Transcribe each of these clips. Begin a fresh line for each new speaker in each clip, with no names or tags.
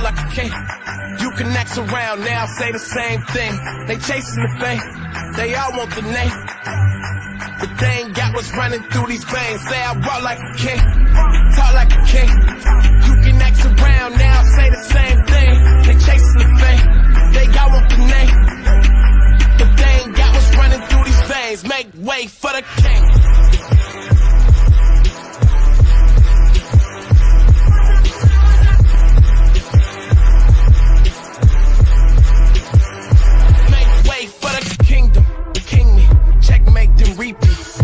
like a king. You can act around now, say the same thing. They chasing the fame, they all want the name, but they ain't got what's running through these veins. Say I walk like a king, talk like a king. You can act around now, say the same thing. They chasing the fame, they all want the name, but they ain't got what's running through these veins. Make way for the king.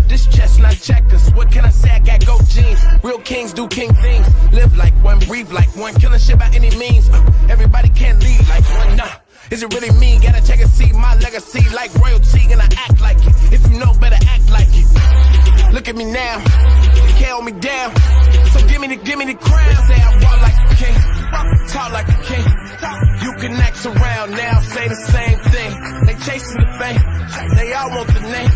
This chestnut checkers, what can I say? I got gold jeans. Real kings do king things. Live like one, breathe like one. Killing shit by any means. Everybody can't lead like one. Nah, is it really me? Gotta check and see my legacy like royalty, and I act like it. If you know better, act like it. Look at me now, you can't hold me down. So give me the crown. Say I walk like a king, talk like a king. You can act around now, say the same thing. They chasing the fame, they all want the name,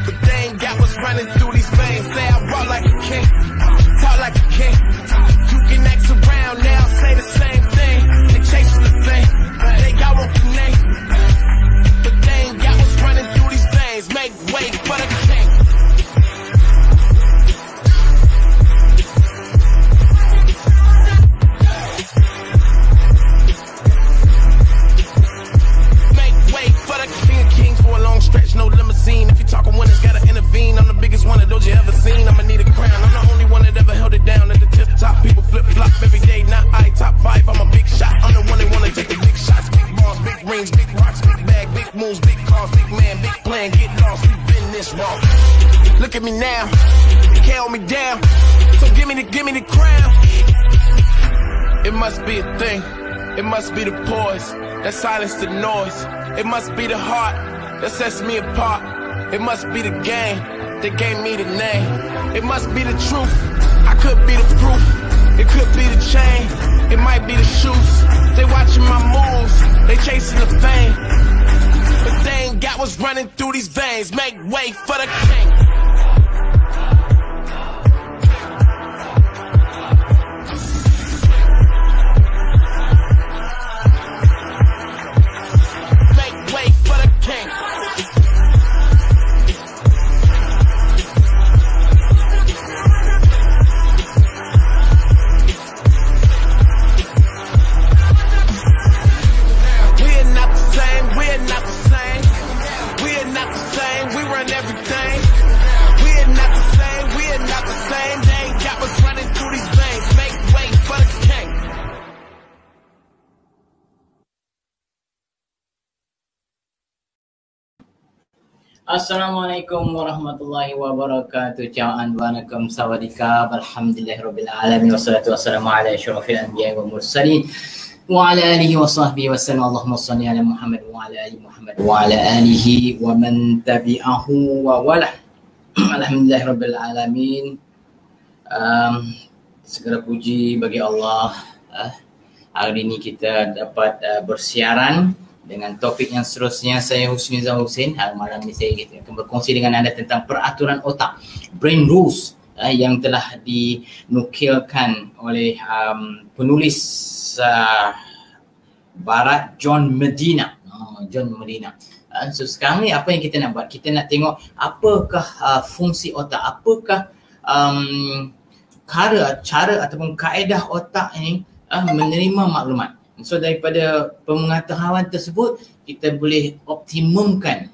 but they ain't got what's running through these veins. Say I walk like a king, talk like a king. You can act around now, say the same thing. They chasing the fame, they all want the name, but they ain't got what's running through these veins. Make way for the king. Stretch, no limousine. If you talking winners, gotta intervene. I'm the biggest one of those you ever seen. I'ma need a crown. I'm the only one that ever held it down at the tip top. People flip flop every day. Not I top 5. I'm a big shot. I'm the one that wanna take the big shots. Big balls, big rings, big rocks, big bag, big moves, big cars, big man, big plan. Get lost. We've been this wrong. Look at me now. You can't hold me down. So give me the crown. It must be a thing. It must be the poise that silence the noise. It must be the heart that sets me apart. It must be the game that gave me the name. It must be the truth, I could be the proof. It could be the chain, it might be the shoes. They watching my moves, they chasing the fame, but they ain't got what's running through these veins. Make way for the king. Make way for the king.
Assalamualaikum warahmatullahi wabarakatuh. Ciao wanakum sawadika. Alhamdulillahirabbil alamin wassalatu wassalamu ala asyrafil anbiya'i wal mursalin wa ala alihi wa sahbihi wasallam. Allahumma shalli ala Muhammad wa ala ali Muhammad wa ala alihi wa man tabi'ahu wa wala. Alhamdulillahirabbil alamin. Segala puji bagi Allah. Hari ini kita dapat bersiaran dengan topik yang seterusnya. Saya Husnizam Husin. Malam ini saya akan berkongsi dengan anda tentang peraturan otak, brain rules, yang telah dinukilkan oleh penulis Barat John Medina. So sekarang ni apa yang kita nak buat? Kita nak tengok apakah fungsi otak, apakah cara ataupun kaedah otak ini menerima maklumat. So daripada pengetahuan tersebut kita boleh optimumkan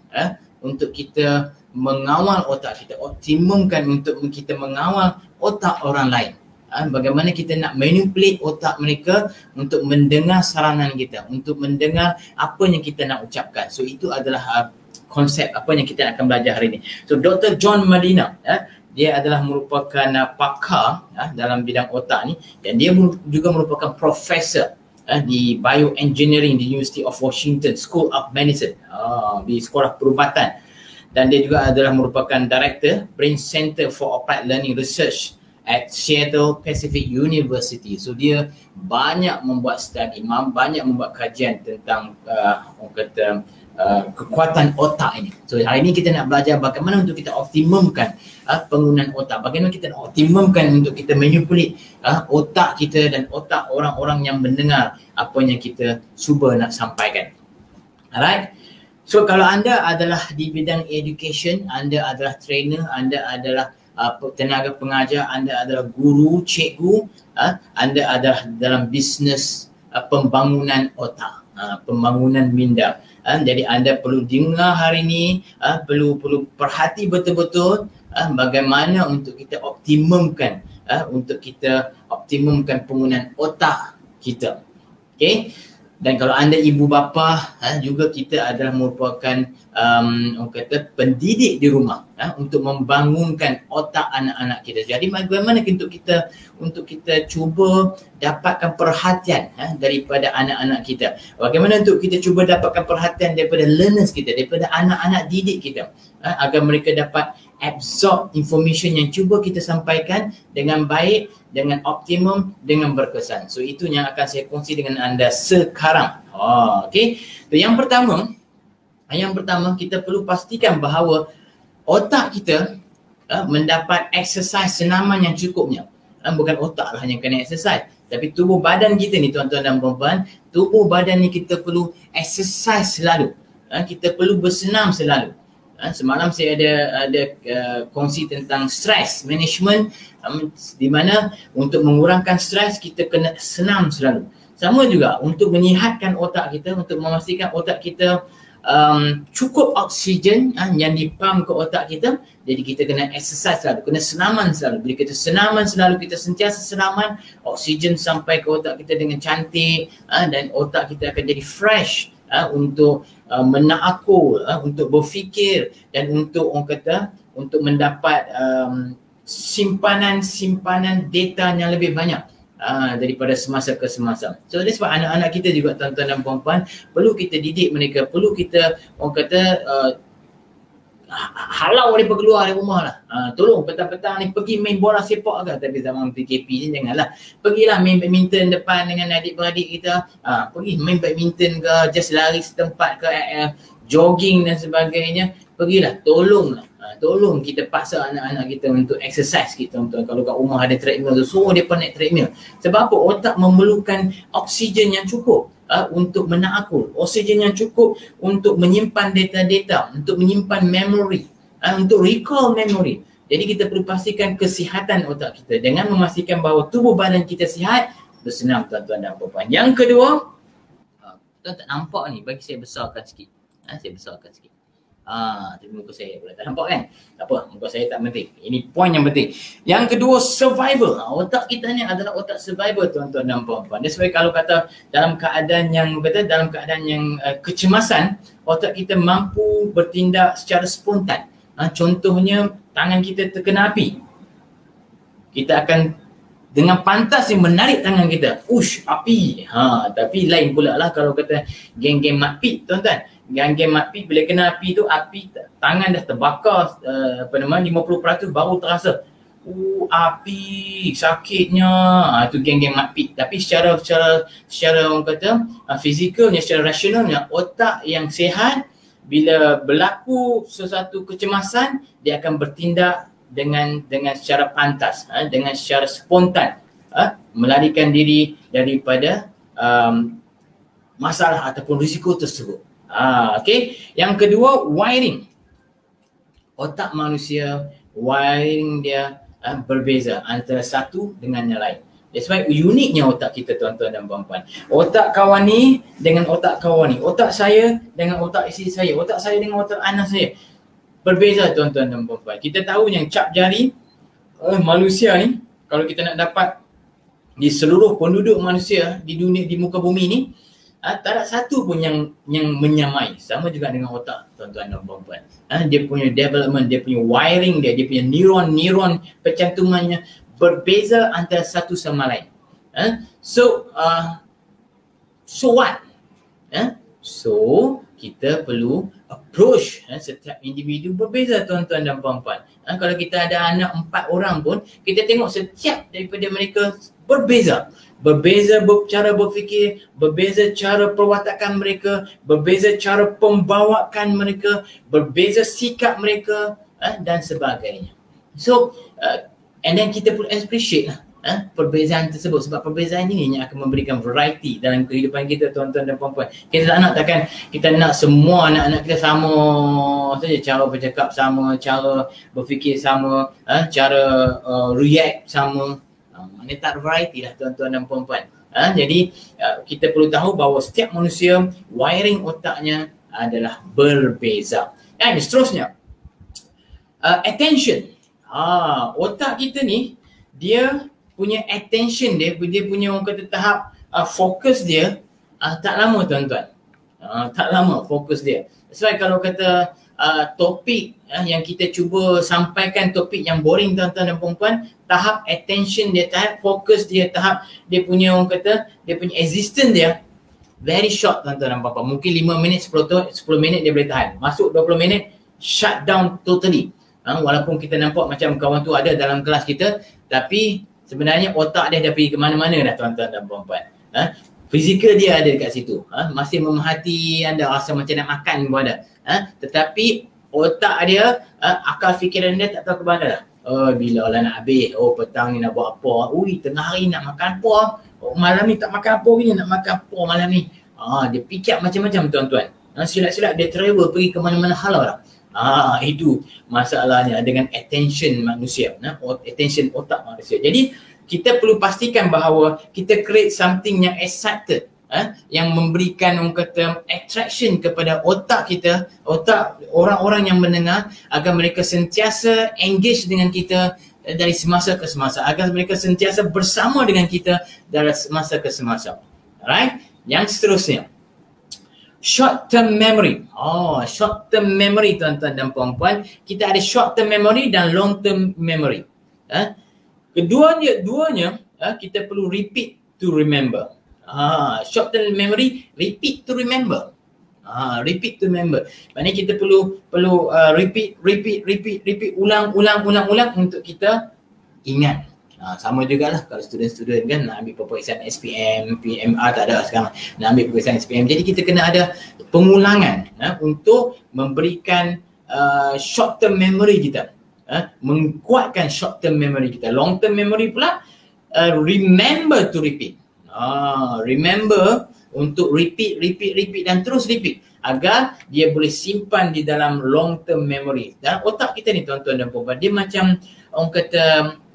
untuk kita mengawal otak kita, optimumkan untuk kita mengawal otak orang lain. Bagaimana kita nak manipulate otak mereka untuk mendengar saranan kita, untuk mendengar apa yang kita nak ucapkan. So itu adalah konsep apa yang kita akan belajar hari ini. So Dr. John Medina, dia adalah merupakan pakar dalam bidang otak ni, dan dia juga merupakan profesor di bioengineering di University of Washington School of Medicine, di sekolah perubatan, dan dia juga adalah merupakan director Brain Center for Applied Learning Research at Seattle Pacific University. So dia banyak membuat study, banyak membuat kajian tentang orang kata kekuatan otak ini. So hari ini kita nak belajar bagaimana untuk kita optimumkan penggunaan otak. Bagaimana kita nak optimumkan untuk kita manipulate otak kita dan otak orang-orang yang mendengar apa yang kita cuba nak sampaikan. Alright. So kalau anda adalah di bidang education, anda adalah trainer, anda adalah tenaga pengajar, anda adalah guru, cikgu, anda adalah dalam bisnes pembangunan otak, pembangunan minda. Jadi anda perlu dengar hari ini, perlu perhati betul-betul bagaimana untuk kita optimumkan penggunaan otak kita. Okay? Dan kalau anda ibu bapa, juga kita adalah merupakan orang kata pendidik di rumah untuk membangunkan otak anak-anak kita. Jadi bagaimana untuk kita cuba dapatkan perhatian daripada anak-anak kita. Bagaimana untuk kita cuba dapatkan perhatian daripada learners kita, daripada anak-anak didik kita, agar mereka dapat absorb information yang cuba kita sampaikan dengan baik, dengan optimum, dengan berkesan. So itu yang akan saya kongsi dengan anda sekarang. Okay. So, yang pertama kita perlu pastikan bahawa otak kita mendapat exercise senaman yang cukupnya. Bukan otak lah yang kena exercise, tapi tubuh badan kita ni tuan-tuan dan puan-puan, tubuh badan ni kita perlu exercise selalu. Kita perlu bersenam selalu. Semalam saya ada kongsi tentang stress management, di mana untuk mengurangkan stres kita kena senam selalu. Sama juga untuk menyihatkan otak kita, untuk memastikan otak kita cukup oksigen yang dipam ke otak kita. Jadi kita kena exercise selalu, kena senaman selalu. Bila kita senaman selalu, kita sentiasa senaman, oksigen sampai ke otak kita dengan cantik, dan otak kita akan jadi fresh untuk menakul, untuk berfikir, dan untuk orang kata untuk mendapat simpanan data yang lebih banyak daripada semasa ke semasa. So that's sebab anak-anak kita juga, tuan-tuan dan puan-puan, perlu kita didik mereka, perlu kita orang kata halau mereka keluar dari rumah lah. Tolong petang-petang ni pergi main bola sepak ke, tapi zaman PKP ni janganlah. Pergilah main badminton depan dengan adik-beradik kita. Pergi main badminton ke, just lari setempat ke, jogging dan sebagainya. Pergilah, tolong kita paksa anak-anak kita untuk exercise kita. Kalau kat rumah ada treadmill tu, suruh dia naik treadmill. Sebab apa? Otak memerlukan oksigen yang cukup untuk menakul, oksigen yang cukup untuk menyimpan data-data, untuk menyimpan memory, untuk recall memory. Jadi kita perlu pastikan kesihatan otak kita dengan memastikan bahawa tubuh badan kita sihat. Bersenam, tuan-tuan dan puan-puan. Yang kedua, tuan tak nampak ni, bagi saya besarkan sikit. Saya besarkan sikit. Tapi muka saya pula tak nampak kan? Tak apa, muka saya tak penting. Ini poin yang penting. Yang kedua, survival. Otak kita ni adalah otak survival, tuan-tuan dan puan-puan. That's why kalau kata dalam keadaan yang kecemasan, otak kita mampu bertindak secara spontan. Contohnya, tangan kita terkena api. Kita akan dengan pantas yang menarik tangan kita. Ush, api. Tapi lain pula lah kalau kata geng-geng makpit, tuan-tuan. Geng-geng makpit bila kena api tu, tangan dah terbakar 50% baru terasa. Api, sakitnya. Itu geng-geng makpit. Tapi secara orang kata fizikalnya, secara rasionalnya, otak yang sihat bila berlaku sesuatu kecemasan, dia akan bertindak dengan secara pantas, dengan secara spontan, melarikan diri daripada masalah ataupun risiko tersebut. Okay. Yang kedua, wiring. Otak manusia, wiring dia berbeza antara satu dengan yang lain. That's why uniknya otak kita, tuan-tuan dan puan-puan. Otak kawan ni dengan otak kawan ni. Otak saya dengan otak isteri saya. Otak saya dengan otak anak saya. Berbeza, tuan-tuan dan puan-puan. Kita tahu yang cap jari manusia ni, kalau kita nak dapat di seluruh penduduk manusia di dunia, di muka bumi ni, tak ada satu pun yang menyamai. Sama juga dengan otak, tuan-tuan dan puan-puan. Dia punya development, dia punya wiring dia punya neuron percantumannya berbeza antara satu sama lain. So what? So kita perlu approach setiap individu berbeza, tuan-tuan dan puan-puan. Kalau kita ada anak 4 orang pun, kita tengok setiap daripada mereka berbeza. Berbeza cara berfikir, berbeza cara perwatakan mereka, berbeza cara pembawaan mereka, berbeza sikap mereka dan sebagainya. So, and then kita pun appreciate lah perbezaan tersebut, sebab perbezaan ini yang akan memberikan variety dalam kehidupan kita, tuan-tuan dan puan-puan. Kita tak nak, takkan kita nak semua anak-anak kita sama saja, cara bercakap sama, cara berfikir sama, cara react sama. Maknanya tak variety lah, tuan-tuan dan puan-puan. Jadi kita perlu tahu bahawa setiap manusia wiring otaknya adalah berbeza. Dan seterusnya, attention. Otak kita ni, dia punya attention dia punya orang kata tahap fokus dia tak lama, tuan-tuan. Tak lama fokus dia. Sebab kalau kata topik yang kita cuba sampaikan, topik yang boring, tuan-tuan dan puan-puan, tahap attention dia, tahap fokus dia, tahap dia punya orang kata, dia punya existence dia very short, tuan-tuan dan puan-puan. Mungkin 5 minit, 10 minit dia boleh tahan. Masuk 20 minit, shut down totally. Walaupun kita nampak macam kawan tu ada dalam kelas kita, tapi sebenarnya otak dia dah pergi ke mana-mana dah, tuan-tuan dan puan-puan. Fizikal dia ada dekat situ. Masih memerhati anda, rasa macam nak makan pun ada. Tetapi otak dia, akal fikiran dia tak tahu ke mana dah. Bila lah nak habis, petang ni nak buat apa, tengah hari nak makan apa, malam ni tak makan apa ni, nak makan apa malam ni. Dia fikir macam-macam, tuan-tuan. Silap-silap dia travel pergi ke mana-mana halau dah. Itu masalahnya dengan attention manusia, attention otak manusia. Jadi kita perlu pastikan bahawa kita create something yang excited, yang memberikan orang kata attraction kepada otak kita, otak orang-orang yang mendengar, agar mereka sentiasa engage dengan kita dari semasa ke semasa, agar mereka sentiasa bersama dengan kita dari semasa ke semasa. Alright? Yang seterusnya, short term memory. Short term memory, tuan-tuan dan puan-puan. Kita ada short term memory dan long term memory. Keduanya kita perlu repeat to remember. Short term memory, repeat to remember. Repeat to remember. Maknanya kita perlu repeat, ulang untuk kita ingat. Sama jugalah kalau student-student kan nak ambil peperiksaan SPM, PMR tak ada sekarang, nak ambil peperiksaan SPM. Jadi kita kena ada pengulangan untuk memberikan short term memory kita, menguatkan short term memory kita. Long term memory pula, remember to repeat. Remember untuk repeat dan terus repeat agar dia boleh simpan di dalam long term memory. Dalam otak kita ni, tuan-tuan dan puan-puan, dia macam orang kata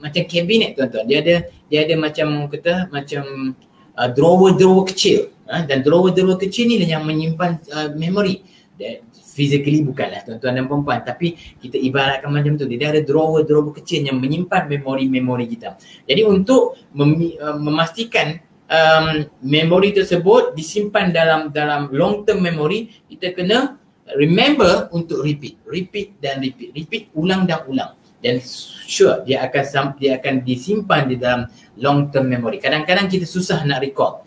macam kabinet, tuan-tuan. Dia ada macam orang kata macam drawer kecil, dan drawer kecil ni yang menyimpan memory. Physically bukanlah, tuan-tuan dan puan-puan, tapi kita ibaratkan macam tu. Dia ada drawer kecil yang menyimpan memori kita. Jadi untuk memastikan memori tersebut disimpan dalam long term memory, kita kena remember untuk repeat dan repeat, ulang dan ulang. Dan sure dia akan disimpan di dalam long term memory. Kadang-kadang kita susah nak recall.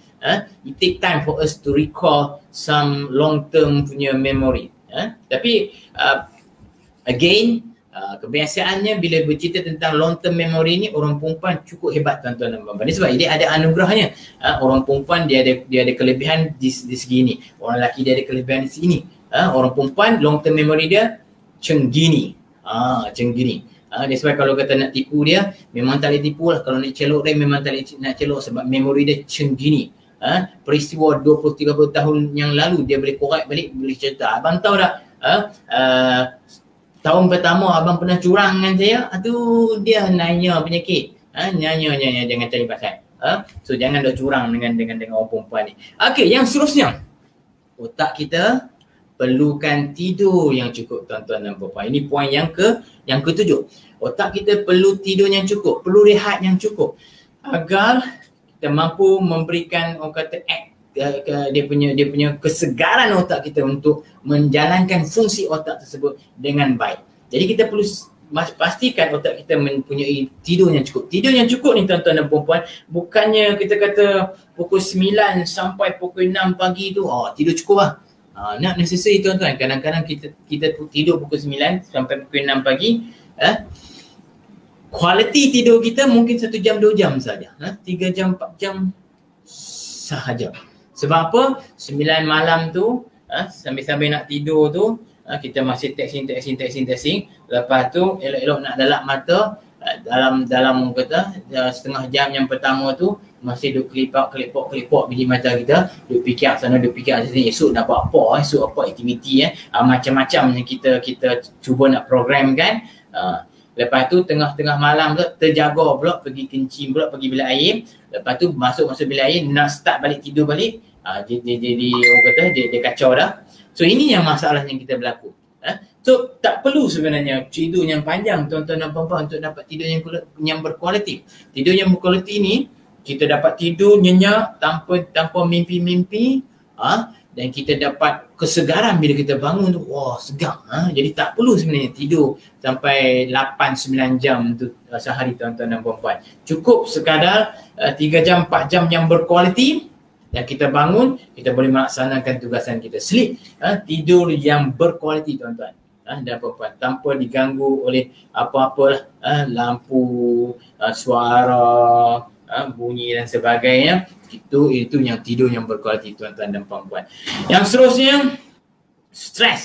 It take time for us to recall some long term punya memory. Tapi again, kebiasaannya bila bercerita tentang long term memory ni, orang perempuan cukup hebat, tuan-tuan dan puan-puan. Sebab dia ada anugerahnya. Orang perempuan dia ada kelebihan di segi ni. Orang lelaki dia ada kelebihan di sini. Orang perempuan long term memory dia cenggini. Cenggini. Dia sebab kalau kata nak tipu dia, memang tak boleh tipu lah. Kalau nak celok dia, memang tak boleh nak celok sebab memori dia cenggini. Peristiwa 20-30 tahun yang lalu dia boleh korek balik, boleh cerita. Abang tahu tak, tahun pertama abang pernah curang dengan saya, dia nanya penyakit. Nanya jangan cari pasal. So jangan dah curang dengan orang perempuan ni. Okey, yang seterusnya, otak kita perlukan tidur yang cukup, tuan-tuan dan puan-puan. Ini poin yang ke-7. Otak kita perlu tidur yang cukup, perlu rehat yang cukup agar kita mampu memberikan orang kata dia punya kesegaran otak kita untuk menjalankan fungsi otak tersebut dengan baik. Jadi kita perlu pastikan otak kita mempunyai tidur yang cukup. Tidur yang cukup ni, tuan-tuan dan puan-puan, bukannya kita kata pukul 9 sampai pukul 6 pagi tu tidur cukup lah. Not necessary, tuan-tuan. Kadang-kadang kita tidur pukul 9 sampai pukul 6 pagi, Kualiti tidur kita mungkin 1 jam 2 jam saja, 3 jam 4 jam sahaja. Sebab apa? 9 malam tu sambil-sambil nak tidur tu kita masih texting. Lepas tu elok-elok nak dalap mata, dalam kata setengah jam yang pertama tu masih duk kelipok biji mata kita, duk fikir sana duk fikir sini, esok nak buat apa, esok apa aktiviti macam-macam yang kita cuba nak programkan. Lepas tu tengah-tengah malam tu terjaga pula, pergi kencing pula, pergi bilik air. Lepas tu masuk bilik air, nak start balik tidur balik, jadi orang kata dia kacau dah. So ini yang masalah yang kita berlaku. So tak perlu sebenarnya tidur yang panjang tuan-tuan dan puan-puan untuk dapat tidur yang berkualiti. Tidur yang berkualiti ni kita dapat tidur nyenyak tanpa mimpi-mimpi, dan kita dapat kesegaran bila kita bangun tu, wah segar. Jadi tak perlu sebenarnya tidur sampai 8-9 jam tu sehari tuan-tuan dan puan-puan. Cukup sekadar 3 jam 4 jam yang berkualiti dan kita bangun, kita boleh melaksanakan tugasan kita. Sleep, tidur yang berkualiti tuan-tuan dan puan-puan, tanpa diganggu oleh apa-apa lampu, suara, bunyi dan sebagainya. Itu yang tidur yang berkualiti tuan-tuan dan puan-puan. Yang seterusnya, stres.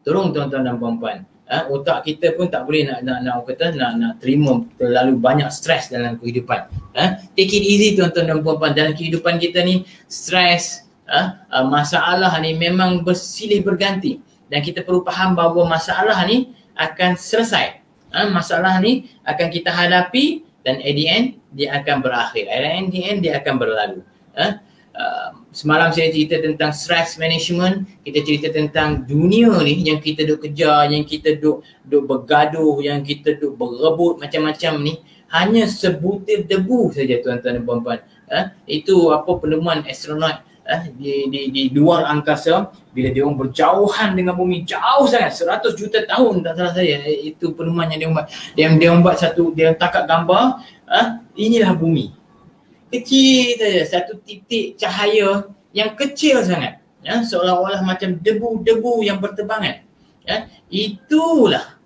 Tolong tuan-tuan dan puan-puan, otak kita pun tak boleh nak terima terlalu banyak stres dalam kehidupan. Take it easy tuan-tuan dan puan-puan. Dalam kehidupan kita ni, stres, masalah ni memang bersilih berganti, dan kita perlu faham bahawa masalah ni akan selesai. Masalah ni akan kita hadapi, dan at the end dia akan berakhir. At the end dia akan berlalu. Semalam saya cerita tentang stress management. Kita cerita tentang dunia ni yang kita duk kejar, yang kita duk bergaduh, yang kita duk berebut macam-macam ni, hanya sebutir debu saja tuan-tuan dan puan-puan. Itu apa penemuan astronot di luar angkasa, bila dia orang berjauhan dengan bumi, jauh sangat, 100 juta tahun tak salah saya. Itu penemuan yang dia buat. Dia buat dia tangkap gambar, inilah bumi. Kecil saja, satu titik cahaya yang kecil sangat, seolah-olah macam debu-debu yang berterbangan. Itulah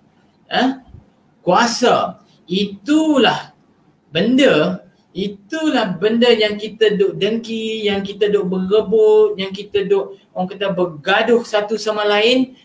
kuasa, itulah benda yang kita duk dengki, yang kita duk berebut, yang kita duk orang kata bergaduh satu sama lain.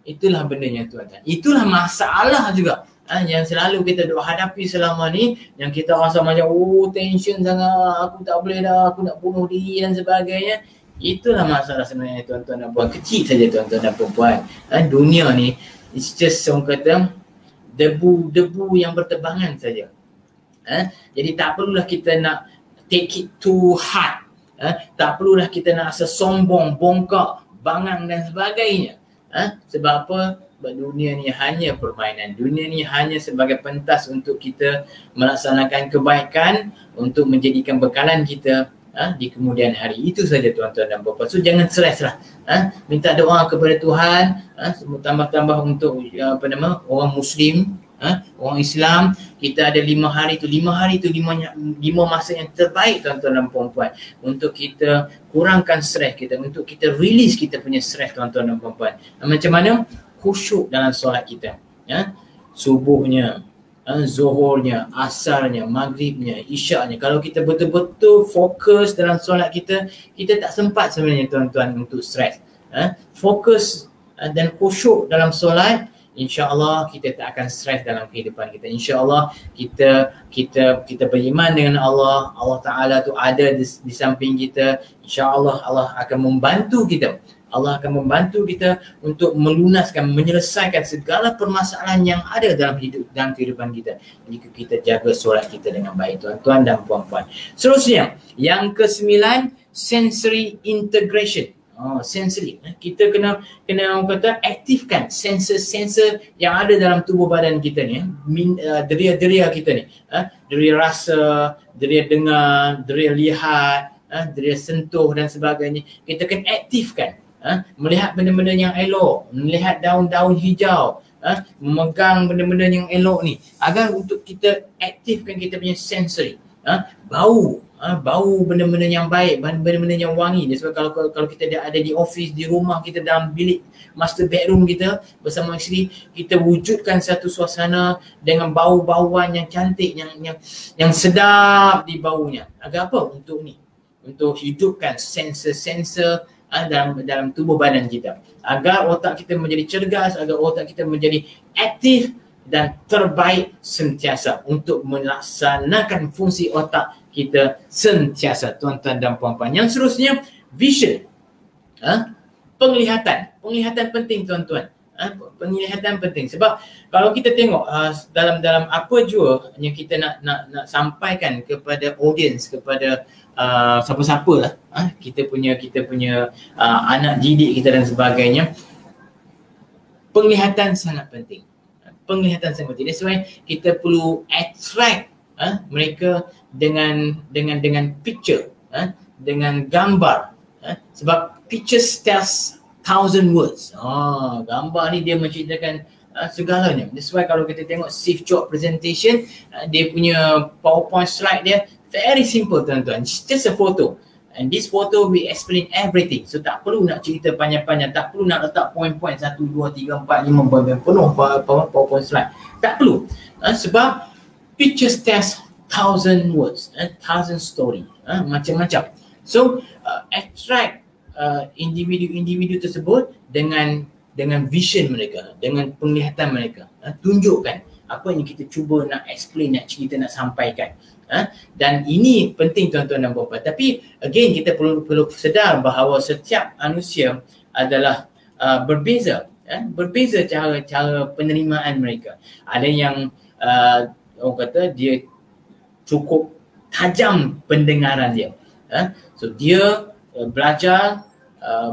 Itulah bendanya tuan-tuan. Itulah masalah juga yang selalu kita duk hadapi selama ni, yang kita rasa macam tension sangat, aku tak boleh dah, aku nak bunuh diri dan sebagainya. Itulah masalah sebenarnya tuan-tuan dan puan. Kecil saja tuan-tuan dan puan. Dunia ni it's just orang kata debu-debu yang berterbangan saja. Jadi tak perlulah kita nak take it too hard. Tak perlulah kita nak sesombong, bongkak, bangang dan sebagainya. Sebab apa? Sebab dunia ni hanya permainan. Dunia ni hanya sebagai pentas untuk kita melaksanakan kebaikan, untuk menjadikan bekalan kita di kemudian hari. Itu saja tuan-tuan dan puan-puan. So jangan stres lah. Minta doa kepada Tuhan, tambah-tambah untuk orang Muslim, orang Islam. Kita ada 5 hari tu, 5 masa yang terbaik tuan-tuan dan puan-puan, untuk kita kurangkan stres kita, untuk kita release kita punya stres tuan-tuan dan puan-puan. Macam mana? Khusyuk dalam solat kita, subuhnya, zuhurnya, asarnya, maghribnya, isyaknya. Kalau kita betul-betul fokus dalam solat kita tak sempat sebenarnya tuan-tuan untuk stres. Fokus dan khusyuk dalam solat, InsyaAllah kita tak akan stres dalam kehidupan kita. InsyaAllah kita beriman dengan Allah Ta'ala tu ada di samping kita. InsyaAllah Allah akan membantu kita. Allah akan membantu kita untuk melunaskan, menyelesaikan segala permasalahan yang ada dalam kehidupan kita, jika kita jaga solat kita dengan baik tuan-tuan dan puan-puan. Seterusnya, yang ke-9, sensory integration. Sensory. Kita kena orang kata aktifkan sensor yang ada dalam tubuh badan kita ni, deria-deria kita ni, deria rasa, deria dengar, deria lihat, deria sentuh dan sebagainya. Kita kena aktifkan. Melihat benda-benda yang elok, melihat daun-daun hijau, memegang benda-benda yang elok ni, agar untuk kita aktifkan kita punya sensory. Bau, bau benda-benda yang baik, benda-benda yang wangi. Sebab kalau kita ada di office, di rumah kita, dalam bilik master bedroom kita bersama isteri, kita wujudkan satu suasana dengan bau-bauan yang cantik, yang sedap di baunya. Agar apa? Untuk hidupkan sensor-sensor dalam tubuh badan kita, agar otak kita menjadi cergas, agar otak kita menjadi aktif dan terbaik sentiasa untuk melaksanakan fungsi otak kita sentiasa, tuan-tuan dan puan-puan. Yang seterusnya, vision. Penglihatan penting, tuan-tuan. Penglihatan penting sebab kalau kita tengok dalam apa jua yang kita nak sampaikan kepada audience, kepada siapa-siapa lah, kita punya anak didik kita dan sebagainya, penglihatan sangat penting. Penglihatan sangat penting. That's why kita perlu attract mereka dengan picture, dengan gambar, sebab pictures tells 1,000 words. Gambar ni dia menceritakan segalanya. That's why kalau kita tengok Steve Jobs presentation, dia punya PowerPoint slide dia very simple, tuan-tuan. It's just a photo. And this photo we explain everything. So tak perlu nak cerita panjang-panjang, tak perlu nak letak poin-poin 1, 2, 3, 4, 5 poin penuh PowerPoint slide. Tak perlu. Sebab pictures tells 1,000 words, 1,000 story, macam-macam. So attract individu-individu tersebut dengan vision mereka, dengan penglihatan mereka. Tunjukkan apa yang kita cuba nak explain, nak cerita, nak sampaikan. Dan ini penting, tuan-tuan dan puan-puan. Tapi again, kita perlu sedar bahawa setiap manusia adalah berbeza. Berbeza cara penerimaan mereka. Ada yang orang kata dia cukup tajam pendengaran dia. So dia belajar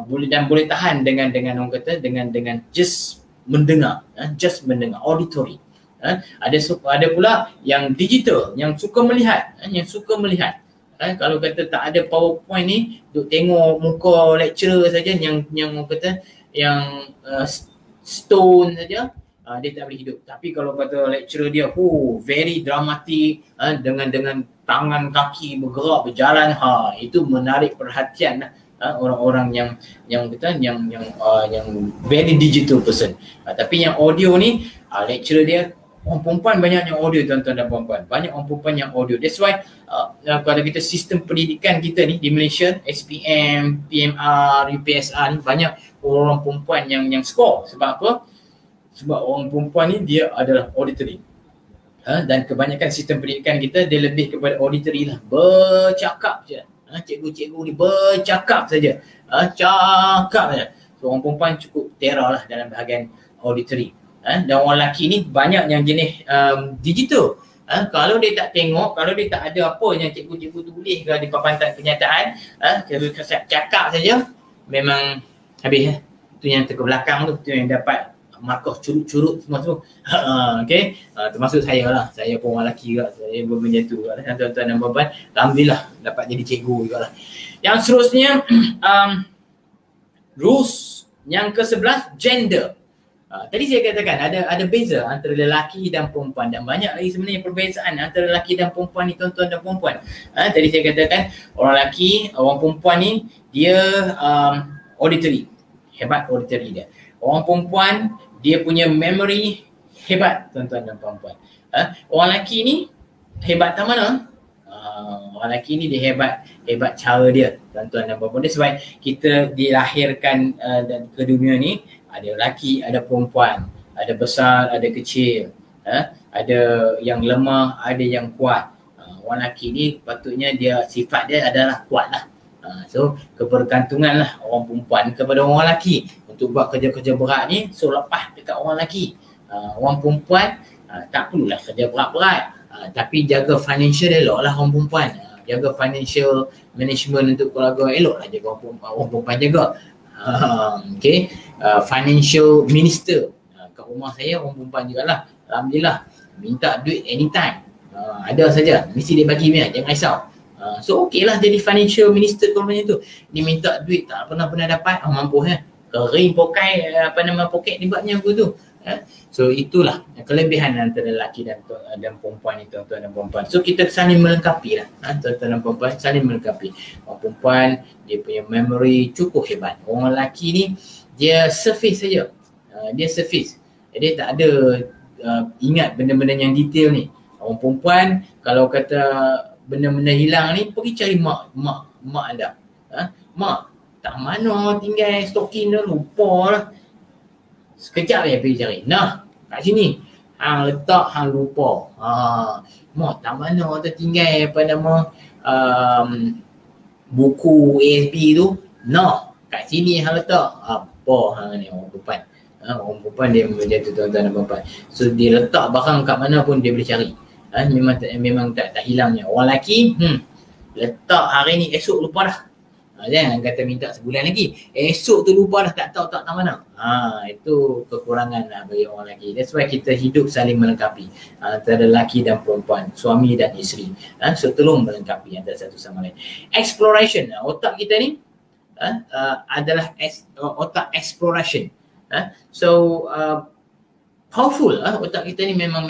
boleh tahan dengan orang kata dengan just mendengar, auditory. Ada pula yang digital, yang suka melihat, kalau kata tak ada PowerPoint ni, duk tengok muka lecturer saja, yang orang kata yang stone saja, dia tak boleh hidup. Tapi kalau kata lecturer dia very dramatic, dengan tangan kaki bergerak berjalan, itu menarik perhatian orang-orang yang very digital person. Tapi yang audio ni, lecturer dia, orang perempuan banyak yang audio, tuan-tuan dan puan-puan. Banyak orang perempuan yang audio. That's why kalau kita sistem pendidikan kita ni di Malaysia, SPM, PMR, UPSR ni, banyak orang perempuan yang score. Sebab apa? Sebab orang perempuan ni dia adalah auditory. Dan kebanyakan sistem pendidikan kita dia lebih kepada auditory lah. Bercakap je. Cikgu-cikgu ni bercakap saja. Cakap saja. So orang perempuan cukup terror lah dalam bahagian auditory. Dan orang lelaki ni banyak yang jenis digital. Kalau dia tak tengok, kalau dia tak ada apa yang cikgu-cikgu tulis ke di papan kenyataan, kalau cakap saja, memang habis. Itu yang terbelakang tu yang dapat markah curut-curut semua tu. Okay, termasuk saya lah. Saya pun orang lelaki juga. Saya pun macam tu juga lah. Tuan-tuan dan puan-puan, alhamdulillah dapat jadi cikgu juga lah. Yang seterusnya, rules yang ke-11, gender. Tadi saya katakan ada beza antara lelaki dan perempuan, dan banyak lagi sebenarnya perbezaan antara lelaki dan perempuan ni, tuan-tuan dan puan-puan. Tadi saya katakan orang lelaki, orang perempuan ni dia auditory, hebat auditory dia. Orang perempuan dia punya memory hebat, tuan-tuan dan puan-puan. Orang lelaki ni hebat tak mana? Orang lelaki ni dia hebat cara dia, tuan-tuan dan puan-puan. That's why kita dilahirkan ke dunia ni, ada lelaki, ada perempuan, ada besar, ada kecil, ada yang lemah, ada yang kuat. Orang lelaki ni patutnya dia sifat dia adalah kuat lah. So kebergantungan lah orang perempuan kepada orang lelaki untuk buat kerja-kerja berat ni, so lepas dekat orang lelaki. Orang perempuan tak perlulah kerja berat-berat, tapi jaga financial elok lah orang perempuan. Jaga financial management untuk keluarga elok lah jaga orang perempuan jaga. Okay, financial minister kat rumah saya orang perempuan jugalah. Alhamdulillah, minta duit anytime, ada saja, mesti dia bagi punya, jangan risau. So okey lah jadi financial minister kalau macam tu. Dia minta duit tak pernah dapat, mampu kering pokai poket ni buatnya aku tu. So itulah kelebihan antara lelaki dan perempuan ni, tuan-tuan dan perempuan. So kita saling melengkapi lah, tuan-tuan dan perempuan saling melengkapi. Orang perempuan dia punya memory cukup hebat. Orang lelaki ni dia surface saja, dia surface, dia tak ada ingat benda-benda yang detail ni. Orang perempuan kalau kata benda-benda hilang ni, pergi cari mak anda. Mak, tak mana tinggal stokin dah, lupa lah. Sekejap je pergi cari. Nah, kat sini. Hang letak, hang lupa. Mak, tak mana tertinggal apa nama buku ASB tu. Nah, kat sini hang letak. Apa hang ni orang perempuan. Orang perempuan dia macam tu, tuan-tuan dan puan. So dia letak barang kat mana pun dia boleh cari. Memang tak hilangnya. Orang lelaki, letak hari ni, esok lupa dah. Jangan kata minta sebulan lagi, esok tu lupa dah, tak tahu tak mana. Itu kekurangan lah bagi orang lelaki. That's why kita hidup saling melengkapi antara lelaki dan perempuan, suami dan isteri. So tolong melengkapi antara satu sama lain. Exploration, otak kita ni adalah otak exploration. So powerful, otak kita ni memang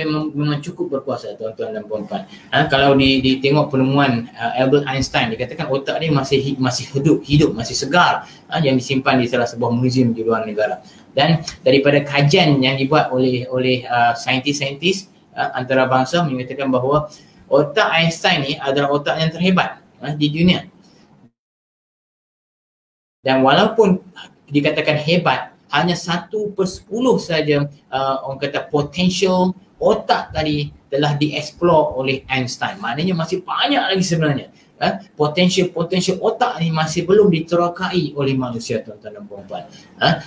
cukup berkuasa, tuan-tuan dan puan-puan. Kalau ditengok penemuan Albert Einstein, dikatakan otak ni masih hidup, masih segar, yang disimpan di salah sebuah museum di luar negara. Dan daripada kajian yang dibuat oleh saintis-saintis antarabangsa menyatakan bahawa otak Einstein ni adalah otak yang terhebat di dunia. Dan walaupun dikatakan hebat, hanya 1/10 saja orang kata potential otak tadi telah dieksplor oleh Einstein. Maknanya masih banyak lagi sebenarnya. Potential otak ni masih belum diterakai oleh manusia, tuan-tuan dan puan-puan.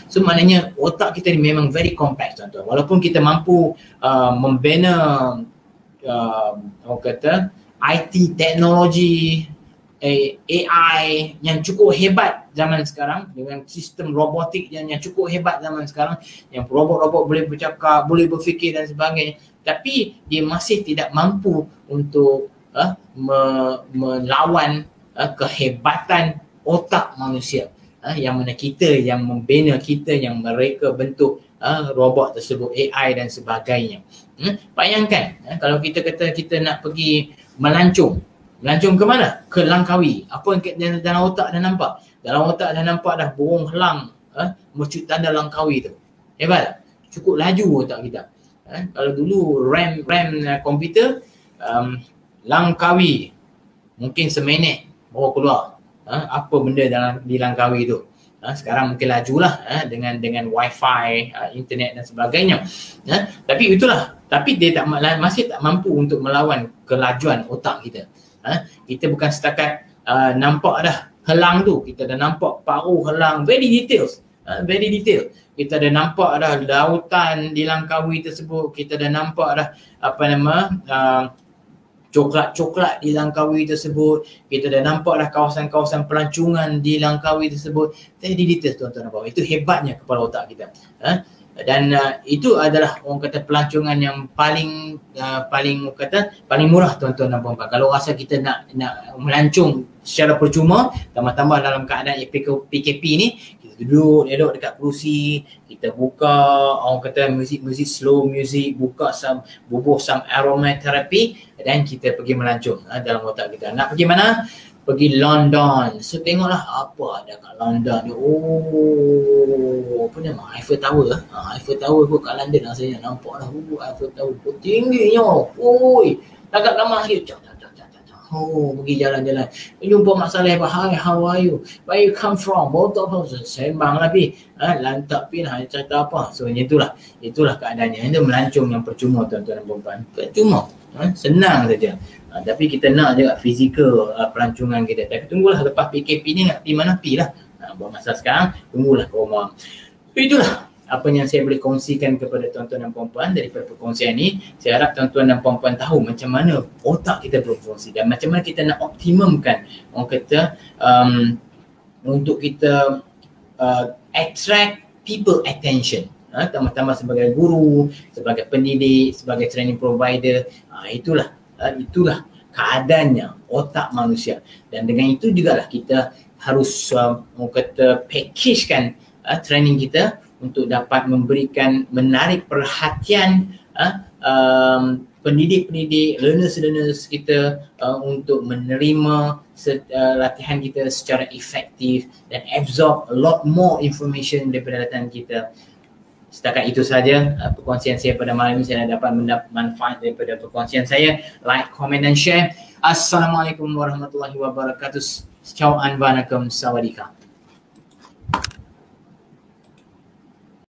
So maknanya otak kita ni memang very complex, tuan-tuan. Walaupun kita mampu membina orang kata IT teknologi, AI yang cukup hebat zaman sekarang, dengan sistem robotik yang cukup hebat zaman sekarang, yang robot-robot boleh bercakap, boleh berfikir dan sebagainya, tapi dia masih tidak mampu untuk melawan kehebatan otak manusia, yang mana kita yang membina, kita yang mereka bentuk robot tersebut, AI dan sebagainya. Bayangkan kalau kita kata kita nak pergi melancong ke mana? Ke Langkawi. Apa yang dalam otak dah nampak? Dalam otak dah nampak dah burung helang mercut tanda Langkawi tu. Hebat tak? Cukup laju otak kita. Kalau dulu RAM komputer Langkawi mungkin seminit baru keluar apa benda di Langkawi tu. Sekarang mungkin lajulah dengan wifi, internet dan sebagainya. Tapi itulah. Tapi dia masih tak mampu untuk melawan kelajuan otak kita. Kita bukan setakat nampak dah helang tu, kita dah nampak paruh helang, very detail. Kita dah nampak dah lautan di Langkawi tersebut, kita dah nampak dah coklat-coklat di Langkawi tersebut, kita dah nampak dah kawasan-kawasan pelancongan di Langkawi tersebut. Very detail, tuan-tuan dan puan. Itu hebatnya kepala otak kita. Dan itu adalah orang kata pelancongan yang paling murah, tuan-tuan dan puan-puan. Kalau rasa kita nak melancong secara percuma, tambah-tambah dalam keadaan PKP ni, kita duduk dekat kerusi, kita buka orang kata muzik slow music, buka bubuh some aromatherapy, dan kita pergi melancong dalam otak kita. Nak pergi mana? Pergi London. So tengoklah apa ada kat London. Apa nama? Eiffel Tower. Eiffel Tower pun kat London rasanya. Nampak lah Eiffel Tower. Tingginya. Agak lama lagi. Pergi jalan-jalan. Jumpa Mak Saleh. Hi, how are you? Where you come from? Both of us. Sembang lah pi. Lantak pi lah. Cerita apa. So itulah keadaannya. Itu melancong yang percuma, tuan-tuan dan puan-puan. Percuma. Senang saja. Tapi kita nak juga fizikal pelancongan kita. Tapi tunggulah lepas PKP ni nak pergi mana, pergi lah. Buat masa sekarang, tunggulah ke rumah. Itulah apa yang saya boleh kongsikan kepada tuan-tuan dan puan-puan daripada perkongsian ni. Saya harap tuan-tuan dan puan-puan tahu macam mana otak kita berfungsi dan macam mana kita nak optimumkan, orang kata, untuk kita attract people attention. Tambah-tambah sebagai guru, sebagai pendidik, sebagai training provider. Itulah keadaannya otak manusia. Dan dengan itu jugalah kita harus orang kata packagekan training kita untuk dapat menarik perhatian pendidik-pendidik, learners kita untuk menerima latihan kita secara efektif dan absorb a lot more information daripada latihan kita. Setakat itu saja perkongsian saya pada malam ini. Saya dapat mendapat manfaat daripada perkongsian saya. Like, comment dan share. Assalamualaikum warahmatullahi wabarakatuh. Ciao, Anvanakum, Sawadika.